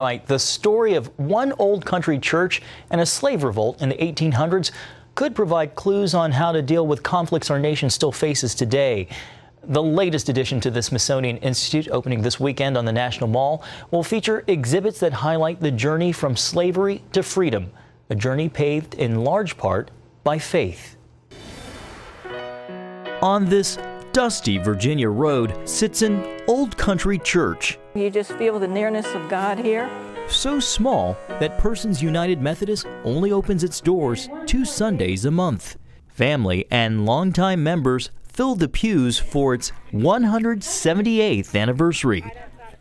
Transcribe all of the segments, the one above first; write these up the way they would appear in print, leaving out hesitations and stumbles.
Right, the story of one old country church and a slave revolt in the 1800s could provide clues on how to deal with conflicts our nation still faces today. The latest addition to the Smithsonian Institute, opening this weekend on the National Mall, will feature exhibits that highlight the journey from slavery to freedom, a journey paved in large part by faith. On this dusty Virginia road sits an old country church. You just feel the nearness of God here. So small that Persons United Methodist only opens its doors 2 Sundays a month. Family and longtime members filled the pews for its 178th anniversary.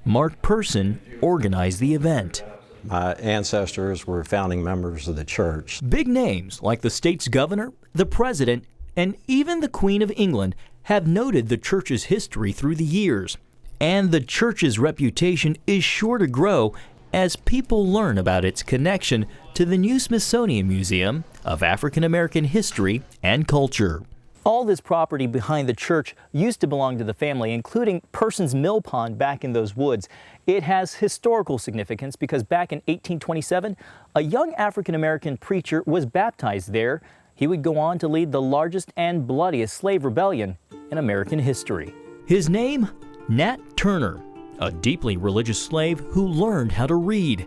Mark Person organized the event. My ancestors were founding members of the church. Big names like the state's governor, the president, and even the Queen of England have noted the church's history through the years. And the church's reputation is sure to grow as people learn about its connection to the new Smithsonian Museum of African American History and Culture. All this property behind the church used to belong to the family, including Person's Mill Pond back in those woods. It has historical significance because back in 1827, a young African American preacher was baptized there. He would go on to lead the largest and bloodiest slave rebellion in American history. His name? Nat Turner, a deeply religious slave who learned how to read.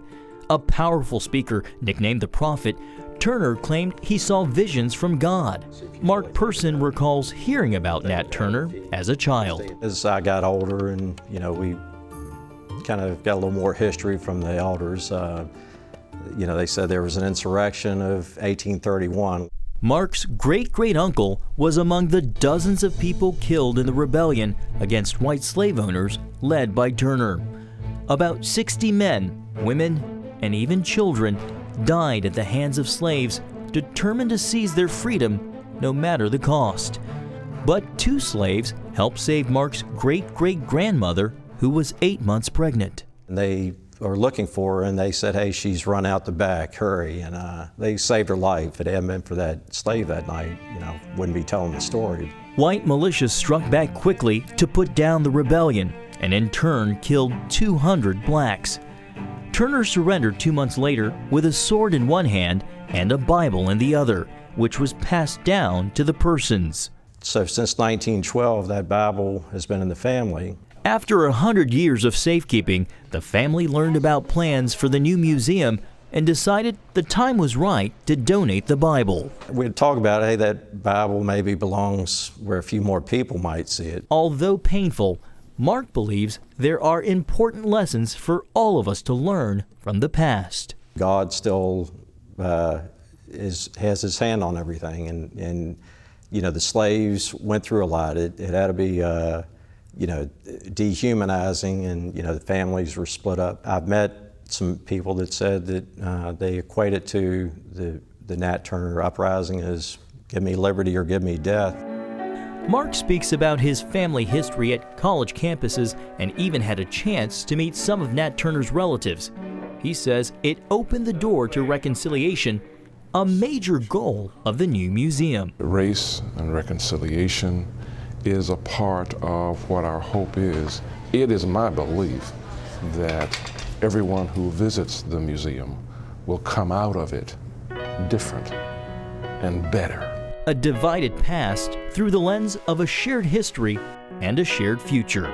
A powerful speaker nicknamed the Prophet, Turner claimed he saw visions from God. Mark Person recalls hearing about Nat Turner as a child. As I got older and, we kind of got a little more history from the elders, they said there was an insurrection of 1831. Mark's great-great-uncle was among the dozens of people killed in the rebellion against white slave owners led by Turner. About 60 men, women, and even children died at the hands of slaves determined to seize their freedom no matter the cost. But 2 slaves helped save Mark's great-great-grandmother, who was 8 months pregnant. They were looking for her and they said, "Hey, she's run out the back, hurry." And they saved her life. If it hadn't been for that slave that night, wouldn't be telling the story. White militias struck back quickly to put down the rebellion and in turn killed 200 blacks. Turner surrendered 2 months later with a sword in one hand and a Bible in the other, which was passed down to the Persons. So since 1912, that Bible has been in the family. After 100 years of safekeeping, the family learned about plans for the new museum and decided the time was right to donate the Bible. We'd talk about, hey, that Bible maybe belongs where a few more people might see it. Although painful, Mark believes there are important lessons for all of us to learn from the past. God still has his hand on everything, and the slaves went through a lot. It had to be dehumanizing, and the families were split up. I've met some people that said that they equate it to the Nat Turner uprising as give me liberty or give me death. Mark speaks about his family history at college campuses and even had a chance to meet some of Nat Turner's relatives. He says it opened the door to reconciliation, a major goal of the new museum. Race and reconciliation is a part of what our hope is. It is my belief that everyone who visits the museum will come out of it different and better. A divided past through the lens of a shared history and a shared future.